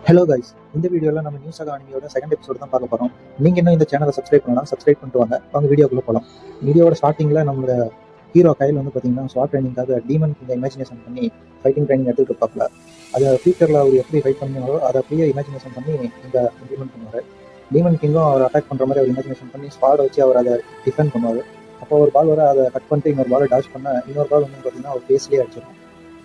Hello guys, இந்த வீடியோவில் நம்ம நியூஸ் அகாடமியோட செகண்ட் எபிசோடு தான் பார்க்க போகிறோம். நீங்கள் இன்னும் இந்த சேனலை சப்ஸ்கிரைப் பண்ணலாம், சப்ஸ்கிரைப் பண்ணிட்டு வாங்க வீடியோக்குள்ளே போகலாம். வீடியோட ஸ்டார்டிங்கில் நம்மளோட ஹீரோ கையில் வந்து பார்த்தீங்கன்னா ஸ்வாட் ட்ரைனிங்காக டீமன் கிங்கை இமேஜினேஷன் பண்ணி ஃபைட்டிங் ட்ரைனிங் எடுத்துகிட்டு இருப்பாப்ல. அதை ஃபியூச்சரில் அவர் எப்படி ஃபைட் பண்ணுவாரோ அதை அப்படியே இமேஜினேஷன் பண்ணி இங்கே இம்ப்ளிமெண்ட் பண்ணுவார். டீமன் கிங்கும் அவர் அட்டாக் பண்ணுற மாதிரி அவர் இமேஜினேஷன் பண்ணி ஸ்வாடை வச்சு அவர் அதை டிஃபெண்ட் பண்ணுவார். அப்போ ஒரு பால் வர அதை கட் பண்ணிட்டு இன்னொரு பாலை டாஷ் பண்ண இன்னொரு பால் வந்து பார்த்தீங்கன்னா அவர் ஃபேஸ்லேயே அடிச்சிடும்.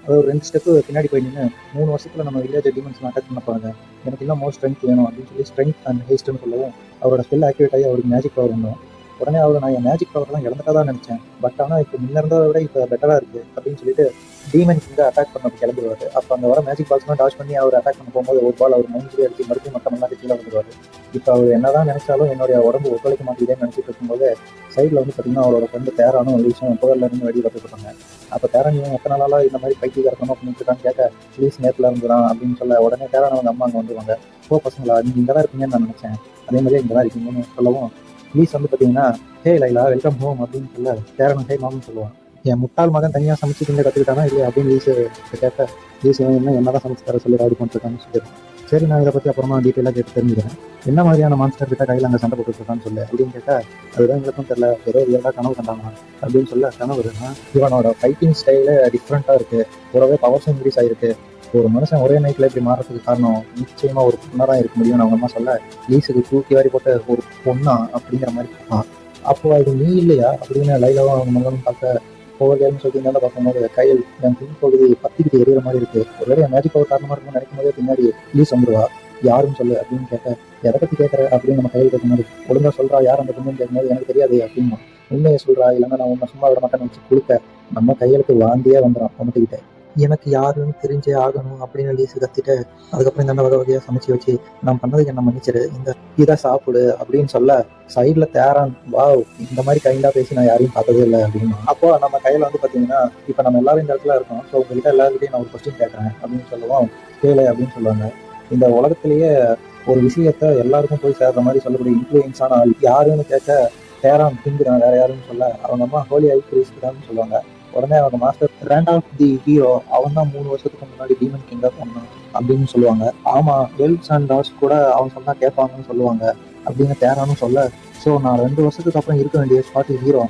அது ஒரு 2 ஸ்டெப்பு பின்னாடி போய் நின்று 3 வருஷத்துல நம்ம வில்லேஜ் டிமன்ஸ்லாம் அட்டாக் பண்ண போறாங்க, எனக்கு இன்னும் மோர் ஸ்ட்ரென்த் வேணும் அப்படின்னு சொல்லி ஸ்ட்ரென்த் அண்ட் ஹேஸ்ட்னு சொல்லவும் அவரோட ஸ்பெல் ஆக்டிவேட் ஆகி அவருக்கு மேஜிக் பவர் வந்தோம். உடனே அவர் நான் என் மேஜிக் பவர்லாம் இழந்துட்டா தான் நினைச்சேன், பட் ஆனால் இப்போ முன்ன இருந்ததை விட இப்போ பெட்டராக இருக்குது அப்படின்னு சொல்லிட்டு டீமன் கிங்க அட்டாக் பண்ண கிளம்பிடுவார். அப்போ அங்கே வர மேஜிக் பால்ஸ்லாம் டாஷ் பண்ணி அவர் அட்டாக் பண்ண போகும்போது ஒரு பால் அவர் மைண்ட்லேயே அடிச்சு மறுபடியும் மட்டமெல்லாம் கீழே வந்துடுவார். இப்போ அவர் என்னதான் நினைச்சாலும் என்னுடைய உடம்பு ஒத்துழைக்க மாட்டேங்குதுன்னு நினச்சிட்டு இருக்கும்போது சைடில் வந்து பார்த்தீங்கன்னா அவரோட ஃப்ரெண்டு தேரானும் ஒரு விஷயம் புகழ்ல இருந்து வெளியே பார்த்துருப்பாங்க. அப்போ தேரான் இவன் எத்தனை நாளாக இந்த மாதிரி பைத்தியக்காரத்தனமாக பண்ணிட்டு இருக்கான்னு கேட்க ப்ளீஸ் நேரத்தில் இருந்துதான் அப்படின்னு சொல்ல உடனே தேரான் அவங்க அம்மா அங்கே வந்துருவாங்க. ஓ பசங்களா, நீங்கள் இங்கே தான் இருப்பீங்கன்னு நான் நினச்சேன், அதே மாதிரியே இங்கே தான் இருக்கீங்கன்னு சொல்லவும் ப்ளீஸ் வந்து பார்த்தீங்கன்னா ஹே லைலா வெல்கம் ஹோம் அப்படின்னு சொல்ல தேரானும் ஹே மாமன்னு சொல்லுவான். என் முட்டாள் மகன் தனியாக சமைச்சு திங்க கற்றுக்கிட்டானா இல்லை அப்படின்னு லீஸு கேட்க லீஸ் என்ன தான் சமைச்சு தர சொல்லி ராடி பண்ணிருக்கான்னு சொல்லிடுவான். சரி, நான் இதை பற்றி அப்புறமா டீட்டெயிலாக கேட்டு தெரிஞ்சுக்கிறேன், என்ன மாதிரியான மான்ஸ்டர் கிட்ட கையில் அங்கே சண்டை போட்டுருக்கான்னு சொல்லு அப்படின்னு கேட்டால் அதுதான் எங்களுக்கும் தெரியல, ஏதோ ரியலாக கனவு கண்டாங்க அப்படின்னு சொல்ல கனவு இவனோட ஃபைட்டிங் ஸ்டைலு டிஃப்ரெண்ட்டாக இருக்குது, கூடவே பவர்ஸ் இன்க்ரீஸ் ஆகிருக்கு. ஒரு மனுஷன் ஒரே நைட்டில் இப்படி மாறதுக்கு காரணம் நிச்சயமாக ஒரு பொண்ணாக இருக்க முடியும்னு அவங்க அம்மா சொல்ல லீஸுக்கு தூக்கி வாரி போட்ட ஒரு பொண்ணா அப்படிங்கிற மாதிரி அப்போ அது நீ இல்லையா அப்படின்னு லைலாவும் அவங்க மகனும் பார்க்க போகலையான்னு சொல்லி இருந்தாலும் பார்க்கும்போது கையில் என் பின்பகுதி பத்திக்கிட்டு எறிகிற மாதிரி இருக்கு, ஒருவேளை என் மேஜிக் பவர் காரணமாக இருக்குன்னு நினைக்கும் போதே பின்னாடி லீஸ் வந்துடுவா, யாருன்னு சொல்லு அப்படின்னு கேட்க எதை பற்றி கேட்குற அப்படின்னு நம்ம கையில் கேட்கும்போது ஒழுங்கா சொல்றா யார் அந்த பொண்ணுன்னு கேட்கும்போது எனக்கு தெரியாது அப்படின்னு உண்மையை சொல்றா, இல்லைன்னா நான் உன்னை சும்மா விட மாட்டேன்னு வச்சு கொடுக்க நம்ம கையெழுத்து வாந்தியே வந்துடும் பொண்ணுக்கிட்ட. எனக்கு யாருன்னு தெரிஞ்சே ஆகணும் அப்படின்னு லீஸு கத்திட்டு அதுக்கப்புறம் இந்த வகை வகையாக சமைச்சு வச்சு நான் பண்ணதுக்கு என்ன மன்னிச்சிரு, இந்த இதை சாப்பிடு அப்படின்னு சொல்ல சைடில் தேரான் வாவ் இந்த மாதிரி கைண்டாக பேசி நான் யாரையும் பார்த்ததே இல்லை அப்படின்னு. அப்போ நம்ம கையில் வந்து பார்த்தீங்கன்னா இப்போ நம்ம எல்லாரும் இந்த இடத்துல இருக்கோம், ஸோ உங்ககிட்ட எல்லாருக்கிட்டையும் நான் ஒரு கொஸ்டின் கேட்குறேன் அப்படின்னு சொல்லுவோம். கேளு அப்படின்னு சொல்லுவாங்க. இந்த உலகத்திலேயே ஒரு விஷயத்த எல்லாருக்கும் போய் சேர்ற மாதிரி சொல்லக்கூடிய இன்ஃப்ளூயன்ஸான ஆள் யாருன்னு கேட்க தேரான் திங்குறான், வேற யாருன்னு சொல்ல அவங்க அம்மா ஹோலி ஐ கிரீஸ்க்கு சொல்லுவாங்க. உடனே அவங்க மாஸ்டர் ரேண்டால்ஃப் தி ஹீரோ அவன் தான் 3 வருஷத்துக்கு முன்னாடி டீமன் கிங்கா பண்ணான் அப்படின்னு சொல்லுவாங்க. ஆமா, எல்ஸ் அண்ட் டாஸ் கூட அவன் சொன்னா கேட்பாங்கன்னு சொல்லுவாங்க அப்படின்னு தேரானும் சொல்ல ஸோ நான் 2 வருஷத்துக்கு அப்புறம் இருக்க வேண்டிய ஸ்பாட் ஹீரோ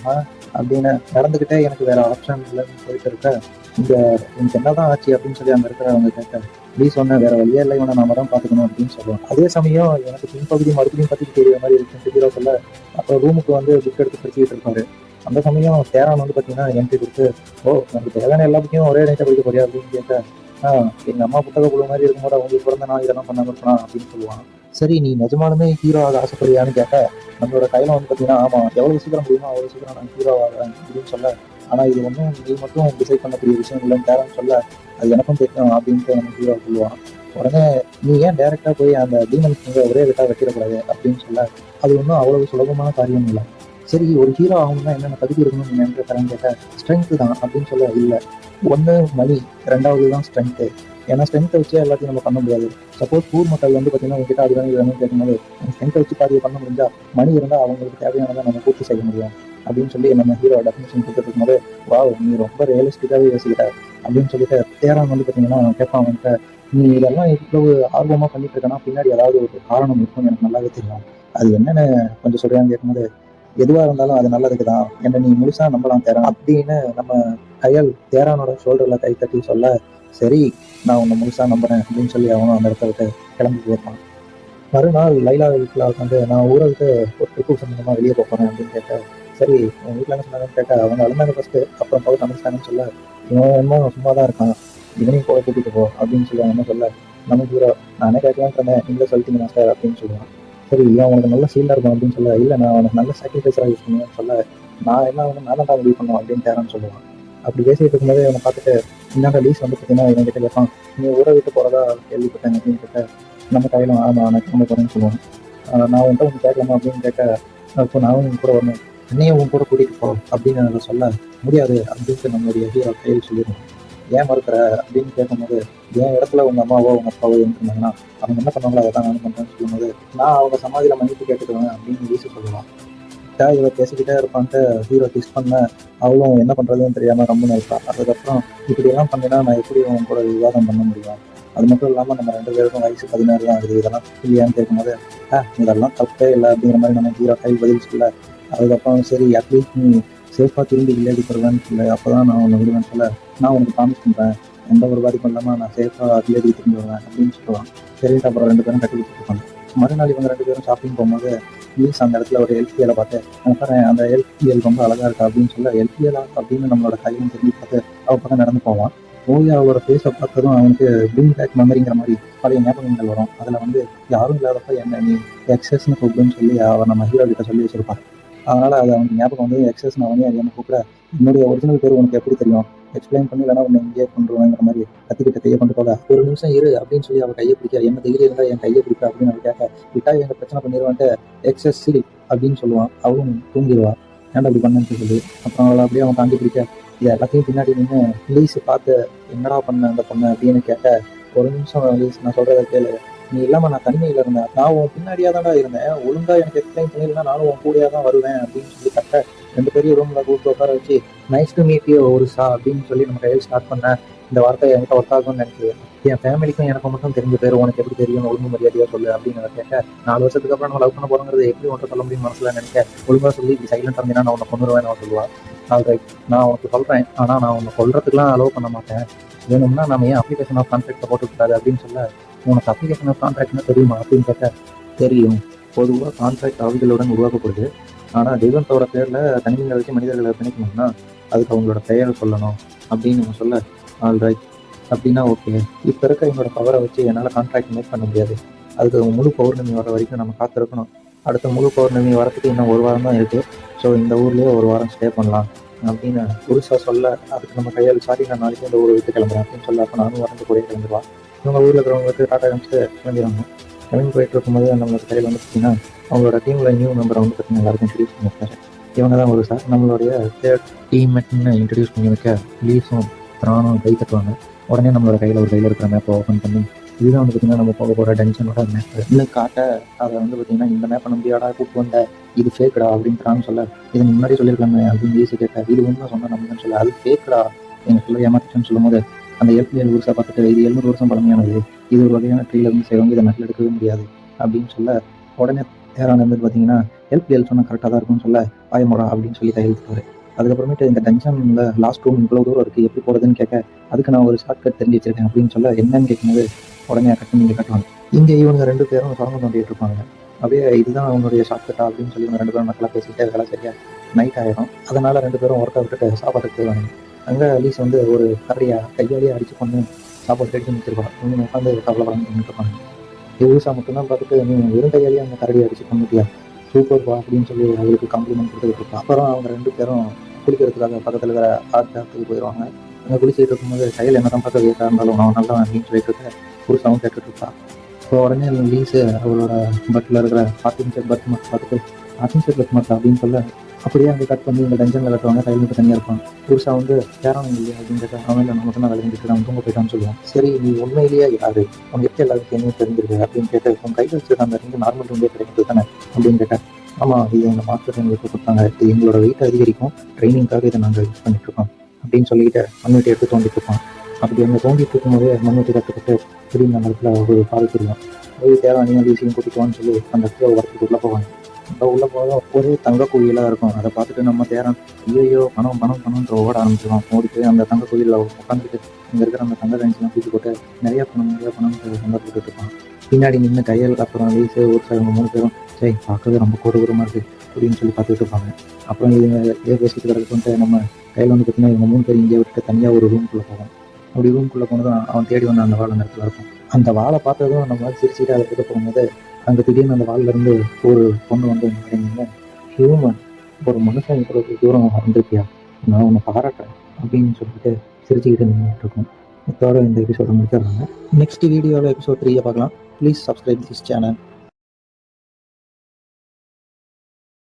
அப்படின்னு நடந்துக்கிட்டே எனக்கு வேற ஆப்ஷன் இல்லைன்னு போயிட்டு இருக்க இங்க எனக்கு என்னதான் ஆச்சு அப்படின்னு சொல்லி அங்க இருக்கிறவங்க கேட்க ப்ளீஸ் சொன்ன வேற வழியே இல்லை, இவனை நாம தான் பார்த்துக்கணும் அப்படின்னு சொல்லுவாங்க. அதே சமயம் எனக்கு பின்பகுதி மறுபடியும் பத்தி தெரிய மாதிரி இருக்கு ஹீரோ சொல்ல அப்போ ரூமுக்கு வந்து புக் எடுத்து படிச்சுக்கிட்டு இருப்பாரு. அந்த சமயம் தேரான் வந்து பார்த்தீங்கன்னா என்ட்ரி கொடுத்து ஓ எனக்கு தேவையான எல்லா புக்கையும் ஒரே நைட்டை படிக்க போறியா அப்படின்னு கேட்க எங்கள் அம்மா புத்தக குழு மாதிரி இருக்கும்போது அவங்களுக்கு பிறந்த நான் இதெல்லாம் பண்ணாமல் இருக்கலாம் அப்படின்னு சொல்லுவான். சரி, நீ நிஜமாலுமே ஹீரோ ஆக ஆசைப்படுறியான்னு கேட்க நம்மளோட கையில் வந்து பார்த்தீங்கன்னா ஆமாம் எவ்வளோ சீக்கிரம் முடியுமோ அவ்வளோ சீக்கிரம் நான் ஹீரோ ஆகிறேன் அப்படின்னு சொல்ல ஆனால் இது ஒன்றும் நீ மட்டும் டிசைட் பண்ணக்கூடிய விஷயம் இல்லைன்னு தேரான்னு சொல்ல அது எனக்கும் தெரியும் அப்படின்ட்டு நம்ம ஹீரோ சொல்லுவான். உடனே நீ ஏன் டைரெக்டாக போய் அந்த டீமன் கிங்கை ஒரே விட்டா வைக்கிடக்கூடாது அப்படின்னு சொல்ல அது ஒன்றும் அவ்வளவு சுலபமான காரியம் இல்லை. சரி, ஒரு ஹீரோ ஆகணும்னா என்னென்ன தகுதி இருக்கணும்னு நீங்க நினைக்கிறேன்னு கேட்டால் ஸ்ட்ரென்த்து தான் அப்படின்னு சொல்ல இல்லை, ஒன்று மணி, 2வது தான் ஸ்ட்ரென்த்து. ஏன்னா ஸ்ட்ரென்த்தை வச்சு எல்லாத்தையும் நம்ம பண்ண முடியாது. சப்போஸ் ஊர் மக்கள் வந்து பார்த்தீங்கன்னா உங்ககிட்ட அது வேணும் இது வேணும்னு கேட்கும்போது ஸ்ட்ரென்த்தை வச்சு பாதியை பண்ண முடிஞ்சா மணி இருந்தால் அவங்களுக்கு தேவையானதை நம்ம பூர்த்தி செய்ய முடியும் அப்படின்னு சொல்லி நம்ம ஹீரோ டெஃபினேஷன் கொடுத்துட்டு இருக்கும்போது வா நீ ரொம்ப ரியலிஸ்டிக்காகவே யோசிக்கிட்ட அப்படின்னு சொல்லிட்டு தேரான் வந்து பார்த்தீங்கன்னா கேட்பான் அவன்கிட்ட நீ இதெல்லாம் இவ்வளவு ஆர்வமாக பண்ணிட்டு இருக்கனா பின்னாடி ஏதாவது ஒரு காரணம் இருக்கும்னு எனக்கு நல்லாவே தெரியும், அது என்னன்னு கொஞ்சம் சொல்றான்னு கேட்கும்போது எதுவாக இருந்தாலும் அது நல்லதுக்கு தான், என்னை நீ முழுசா நம்பலாம் தேரான் அப்படின்னு நம்ம கையல் தேரானோட ஷோல்டரில் கை தட்டி சொல்ல சரி நான் உன்னை முழுசா நம்புறேன் அப்படின்னு சொல்லி அவனும் அந்த இடத்த விட்டு கிளம்பி போயிருப்பான். மறுநாள் லைலா வீட்டில் வந்து நான் ஊரை விட்டு ஒரு ட்ரிப்பு சம்பந்தமாக வெளியே போகிறேன் அப்படின்னு கேட்டேன். சரி உன் வீட்டில் என்ன சொன்னாங்கன்னு கேட்டால் அவங்க அழுந்தாங்க ஃபஸ்ட்டு, அப்புறம் போய் சமைச்சிட்டாங்கன்னு சொல்ல இவன் என்னமோ சும்மா தான் இருக்கான், இவனையும் கூட கூட்டிகிட்டு போ அப்படின்னு சொல்லி அவன் என்ன சொல்ல நம்ம ஹீரோ நானே கேட்கலான்னு சொன்னேன் நீங்களே சொல்லிட்டீங்க மாஸ்டர் அப்படின்னு சொல்லுவான். சரி இவன் உனக்கு நல்ல சீல்டாக இருக்கும் அப்படின்னு சொல்ல இல்லை நான் அவனுக்கு நல்ல சாக்ரிஃபைஸராக யூஸ் பண்ணுவேன்னு சொல்ல நான் என்ன அவனுக்கு நான் தான் முடிவு பண்ணுவோம் அப்படின்னு தேரான்னு சொல்லுவான். அப்படி பேசிட்டு இருக்கும்போதே அவனை பார்த்துட்டு இன்னொரு லீஸ் வந்து பார்த்தீங்கன்னா இவன் கிட்ட கேட்பான் நீ ஊரை விட்டு போகிறதா கேள்விப்பட்டேன் அப்படின்னு கேட்ட நம்ம கையிலும் ஆமாம் நான் கிளம்ப போகிறேன்னு சொல்லுவான். நான் உன்ட்ட உனக்கு கேட்கலாமா அப்படின்னு கேட்க இப்போ நான் உன் கூட வரணும், என்னையும் உன் கூட கூட்டிகிட்டு போ அப்படின்னு அதை சொல்ல முடியாது அப்படின்ட்டு நம்மளுடைய ஹீரோ கையில் சொல்லிடுவோம். ஏன் மறுக்கிற அப்படின்னு கேட்கும்போது என் இடத்துல உங்கள் அம்மாவோ உங்கள் அப்பாவோ இருந்தாங்கன்னா அவங்க என்ன பண்ணுவாங்களோ அதை தான் நான் பண்ணுறேன்னு சொல்லும்போது நான் அவங்க சமாதியில் மன்னிப்பு கேட்டுக்குவேன் அப்படின்னு லீஸு சொல்லுவான். இவ பேசிக்கிட்டே இருப்பான்ட்டு ஹீரோ டிஸ் பண்ண அவளும் என்ன பண்ணுறதுன்னு தெரியாமல் ரொம்ப இருப்பான். அதுக்கப்புறம் இப்படியெல்லாம் பண்ணினா நான் எப்படி உன் கூட விவாதம் பண்ண முடியும், அது மட்டும் இல்லாமல் நம்ம 2 பேருக்கும் வயசு 16 தான் ஆகுது. இதெல்லாம் இல்லையான்னு கேட்கும்போது இதெல்லாம் தப்பே இல்லை அப்படிங்கிற மாதிரி நம்ம ஹீரோ கையில் பதில் சொல்ல, அதுக்கப்புறம் சரி அட்லீஸ்ட் நீ சேஃபாக திரும்பி விளையாடி தருவேன்னு சொல்ல, அப்போ தான் நான் உன்னை விடுவேன்னு சொல்ல, நான் உனக்கு ப்ராமிஸ் பண்ணுறேன் எந்த ஒரு பாதிப்பும் இல்லாமல் நான் சேஃபாக விளையாடி திரும்பி வருவேன் அப்படின்னு சொல்லுவான். சரிட்டு அப்புறம் 2 பேரும் கட்டி கொடுத்துருப்பாங்க. மறுநாள் இவங்க 2 பேரும் ஷாப்பிங் போகும்போது ப்ளீஸ் அந்த இடத்துல ஒரு எல்பிஎலை பார்த்து பாரு அந்த எல்பிஎல் ரொம்ப அழகாக இருக்கா அப்படின்னு சொல்ல, எல்பிஎலா அப்படின்னு நம்மளோட கையிலும் திரும்பி பார்த்து அவள் பக்கம் நடந்து போவான். போய் அவளோட ஃபேஸை பார்த்ததும் அவனுக்கு ப்ரீங் பேக் மெமரிங்கிற மாதிரி பழைய ஞாபகங்கள் வரும். அதில் வந்து யாரும் இல்லாதப்ப என்ன நீ எக்ஸஸ்ன்னு கூப்பிடுன்னு சொல்லி அவன் நம்ம ஹீரோ கிட்ட சொல்லி வச்சிருப்பான். அதனால் அது அவனுக்கு ஞாபகம் வந்து எக்ஸஸ்ன்னு அவனே அறியாமல் கூப்பிட, என்னுடைய ஒரிஜினல் பேர் உனக்கு எப்படி தெரியும், எக்ஸ்பிளைன் பண்ணி இல்லைனா உன்னை இங்கேயே கொண்டுருவாங்கிற மாதிரி கத்திக்கிட்ட கையை கொண்டு போக, ஒரு நிமிஷம் இரு அப்படின்னு சொல்லி அவள் கையை பிடிக்க, என்ன தைரியம் இருந்தால் என் கையை பிடிக்க அப்படின்னு அவள் கேட்க, விட்டா எங்க பிரச்சனை பண்ணிடுவான்ட்டு எக்ஸஸ் சிலி அப்படின்னு சொல்லுவான். அவளும் தூங்கிடுவா. ஏன்டா அப்படி பண்ணு சொல்லி அப்புறம் அவளை அப்படியே அவன் தாண்டி பிடிக்க, இது எல்லாத்தையும் பின்னாடி நின்று லீஸ் பார்த்து என்னடா பண்ண அந்த பொண்ணு அப்படின்னு கேட்க, ஒரு நிமிஷம் லீஸ் நான் சொல்றதை கேளு, நீ இல்லாமல் நான் தனிமையில் இருந்தேன், நான் உன் பின்னாடியாக தான்டா இருந்தேன், ஒழுங்கா எனக்கு எக்ஸ்பிளைன் பண்ணிருந்தா நானும் உன் கூடியாக தான் வருவேன் அப்படின்னு சொல்லி கட்ட, 2 பெரிய ரூமில் கூப்பிட்டு உட்கார வச்சு நைஸ் டு மீட் யூ ஒரு அப்படின்னு சொல்லி நம்ம கையில் ஸ்டார்ட் பண்ணேன். இந்த வார்த்தை என்கிட்ட ஒர்க் ஆகும்னு நினைக்கிறேன், என் ஃபேமிலிக்கும் எனக்கு மட்டும் தெரிஞ்ச பேர் உனக்கு எப்படி தெரியும், ஒழுங்கு மரியாதையாக சொல்லு அப்படின்னு அதை கேட்க, 4 வருஷத்துக்கு அப்புறம் நம்ம லவ் பண்ண போகிறோங்கிறது எப்படி ஒன்றை சொல்ல முடியும் மனசில் நினைக்க, ஒழுங்காக சொல்லி இப்படி சைலண்ட் இருந்தீங்கன்னா நான் உன்னை கொண்டுருவேன் அவன் சொல்லுவான். ரைட், நான் உனக்கு சொல்கிறேன், ஆனால் நான் உன்னை கொல்றதுக்குலாம் அலோவ் பண்ண மாட்டேன், வேணும்னா நம்ம ஏன் அப்ளிகேஷன் ஆஃப் கான்ட்ராக்டை போட்டுக்கூடாது அப்படின்னு சொல்ல, உனக்கு அப்ளிகேஷன் ஆஃப் கான்ட்ராக்ட்னா தெரியுமா அப்படின்னு கேட்க, தெரியும், பொதுவாக கான்ட்ராக்ட் ஆவிகளுடன் உருவாக்கப்படுது, ஆனால் தெய்வத்தோட பேரில் தனிமைகளை வச்சு மனிதர்களை பிணைக்கணும்னா அதுக்கு அவங்களோட பெயரை சொல்லணும் அப்படின்னு நம்ம சொல்ல, ரைட் அப்படின்னா ஓகே, இப்போ இருக்க என்னோட பவரை வச்சு என்னால் கான்ட்ராக்ட் மேக் பண்ண முடியாது, அதுக்கு முழு பௌர்ணமி வர வரைக்கும் நம்ம காத்திருக்கணும், அடுத்த முழு பௌர்ணமி வரத்துக்கு இன்னும் 1 வாரம் தான் இருக்குது, ஸோ இந்த ஊர்லேயே 1 வாரம் ஸ்டே பண்ணலாம் அப்படின்னு புதுசாக சொல்ல, அதுக்கு நம்ம கையால் சாரி நான் நாளைக்கு இந்த ஊரை விட்டு கிளம்புறேன் அப்படின்னு சொல்ல, அப்போ நானும் வரந்து கூட கிளம்பிடுவான். இவங்க ஊரில் இருக்கிறவங்களுக்கு டாட்டா காமிச்சு கிளம்பிடுவாங்க. கிளம்பி போயிட்டு இருக்கும்போது நம்மளோட கையில் வந்து பார்த்தீங்கன்னா அவங்களோட டீமில் நியூ மெம்பரை வந்து பார்த்தீங்கன்னா எல்லாருக்கும் இன்ட்ரடியூஸ் பண்ணி வைக்காரு. இவங்க தான் ஒரு சார் நம்மளுடைய தேர்ட் டீம்மேட்னு இன்ட்ரடியூஸ் பண்ணி வைக்க லீஸும் திரானும் கை தட்டுவாங்க. உடனே நம்மளோட கையில் இருக்கிற மேப்பை ஓப்பன் பண்ணி, இதுதான் வந்து பார்த்தீங்கன்னா நம்ம போக போகிற டென்ஷனோட மேப் இன்னும் காட்ட, அதை வந்து பார்த்தீங்கன்னா இந்த மேப்பை நம்பியாடா கூப்பிட்டு வந்த, இது ஃபேக்கடா அப்படின்னு திரான்னு சொல்ல, இது முன்னாடி சொல்லியிருக்கலாமே அப்படின்னு ஈஸி கேட்க, இது ஒன்றும் சொன்னால் நம்புன்னு சொல்ல, அது ஃபேக்கடா எங்கள் சொல்ல ஏமாத்திட்டேன்னு சொல்லும் போது, அந்த எல்பிஎல் ஊர்ஸை பார்த்துட்டு இது 700 வருஷம் பழமையானது, இது ஒரு வகையான ட்ரீலேருந்து செய்வாங்க, இதை நட்டில் எடுக்கவே முடியாது அப்படின்னு சொல்ல, உடனே தேரான் வந்து பார்த்தீங்கன்னா எல்பிஎல் சொன்னால் கரெக்டாக தான் இருக்கும்னு சொல்ல, பாயமோடா அப்படின்னு சொல்லி கையெழுத்துவார். அதுக்கப்புறமேட்டு இந்த டென்ஷனில் லாஸ்ட் ரூம் இவ்வளோ தூரம் இருக்குது எப்படி போகிறதுன்னு கேட்க, அதுக்கு நான் ஒரு ஷார்ட்கட் தெரிஞ்சு வச்சிருக்கேன் அப்படின்னு சொல்ல, என்னன்னு கேட்கும்போது உடனே கட்டு நீங்கள் கட்டுவாங்க. இங்கே இவங்க 2 பேரும் சுரங்கம் தோண்டிட்டு இருப்பாங்க. அப்படியே இதுதான் அவங்களுடைய ஷார்ட்கட்டா அப்படின்னு சொல்லி இவங்க 2 பேரும் நல்லா பேசிக்கிட்டே வேலை சரியா நைட் ஆகிடும். அதனால் 2 பேரும் ஒர்க்கை விட்டுட்டு சாப்பாட்டுக்கு போயிடுவாங்க. அங்கே லீஸ் வந்து ஒரு கரடியாக கையாலேயே அடித்து கொண்டு சாப்பாடு ரெடி பண்ணி வச்சிருப்பாங்க. இவங்க உட்காந்து கவலைப்படாமல் பண்ணிட்டு இருப்பாங்க. யூஸாக மட்டும்தான் பார்த்துட்டு, நீ வெறும் கையாலேயே அந்த கரடியை அடிச்சு பண்ணிட்டியா, சூப்பர் பா அப்படின்னு சொல்லி அவருக்கு காம்ப்ளிமெண்ட் கொடுத்துட்டு இருப்பான். அப்புறம் அவங்க 2 பேரும் குளிக்கிறதுக்காக பக்கத்தில் இருக்கிற ஆற்றுக்கு போயிடுவாங்க. அங்கே குளிச்சுட்டு இருக்கும்போது கையில் என்ன தான் பார்க்க வேட்டாக இருந்தாலும் நான் நல்லவன் அப்படின்னு சொல்லிட்டு இருக்க புதுசாகவும் கேட்டுட்டு இருப்பா. ஸோ உடனே லீஸு அவளோட பட்டில் இருக்கிற ஆர்டிஃபிஷியல் பர்த் மார்க் பார்த்துட்டு ஆர்டிஃபிஷியல் பர்த் மார்க் அப்படின்னு சொல்ல, அப்படியே அங்கே கட் பண்ணி இந்த டென்ஷனில் கட்டுவாங்க. கையில் மட்டும் தனியாக இருப்பான். புதுசாக வந்து யாரும் இல்லையா அப்படின்னு கேட்டால், அவன் இல்லை நமக்கு தான் விளைஞ்சிட்டு அவன் தூங்க போயிட்டான்னு சொல்லுவான். சரி நீ உண்மையிலேயே யாரு, உனக்கு எப்படி எல்லாருக்கும் என்ன தெரிஞ்சிருக்கு அப்படின்னு கேட்டு, உன் கையில் வச்சுருக்க அந்த 2 நார்மல் ரூம்லேயே கிடைக்கிறது தானே அப்படின்னு கேட்டேன். ஆமாம், இது எங்கள் மாஸ்டர் எங்களுக்கு கொடுத்தாங்க, இது எங்களோட வெயிட் அதிகரிக்கும், ட்ரைனிங்காக இதை நாங்கள் யூஸ் பண்ணிட்டுருக்கோம் அப்படின்னு சொல்லிட்டு மண்வெட்டி எடுத்து தோண்டிட்டு இருப்போம். அப்படி அங்கே தோண்டிட்டு இருக்கும்போதே மண்வெட்டி கற்றுக்கிட்டு திடீர்னு அந்த இடத்துல ஒரு பால் தெரியும். போய் தேவையான வீசியும் கூட்டிக்குவான்னு சொல்லி அந்த இடத்துல வரத்துக்கு உள்ளே போவாங்க. அந்த உள்ளே போக ஒரே தங்க குயிலாக இருக்கும். அதை பார்த்துட்டு நம்ம தேரம் ஐயோ பணம் பணம் பணம்ன்ற ஓட ஆரம்பிச்சிடுவோம். ஓடி போய் அந்த தங்க குயிலில் உட்காந்துட்டு இங்கே இருக்கிற அந்த தங்க கஞ்சிலாம் தூக்கி போட்டு நிறைய பணம் சந்தோஷப்பட்டு இருப்பான். பின்னாடி நின்று கையில் அப்புறம் வீசு ஒரு சில 3 பேரும் சரி பார்க்கவே ரொம்ப கொடூரமாக இருக்குது அப்படின்னு சொல்லி பார்த்துட்டு இருப்பாங்க. அப்புறம் இவங்க பேசிட்டு கிடக்குன்ட்டு நம்ம கையில் வந்து பார்த்தீங்கன்னா இவங்க 3 பேர் இங்கே விட்டு தனியாக ஒரு ரூம்குள்ளே போவோம். அப்படி ரூம்குள்ளே போனதும் அவன் தேடி வந்து அந்த வாழை நேரத்தில் இருக்கும். அந்த வாழை பார்த்ததும் நம்ம சிரிச்சுட்டு அதை கிட்ட போகும்போது அங்கே திடீர்னு அந்த வாழிலேருந்து ஒரு பொண்ணு வந்து நின்று, ஹியூமன் ஒரு மனுஷன் இவ்வளோ தூரம் வந்திருக்கியா, நான் உன்னை பாராட்டுறேன் அப்படின்னு சொல்லிட்டு சிரிச்சுக்கிட்டு நின்றுட்டு இருக்கோம். இதோட இந்த எபிசோட முடிச்சிடுறாங்க. நெக்ஸ்ட் வீடியோவில் எபிசோட் 3 பார்க்கலாம். Please subscribe this channel.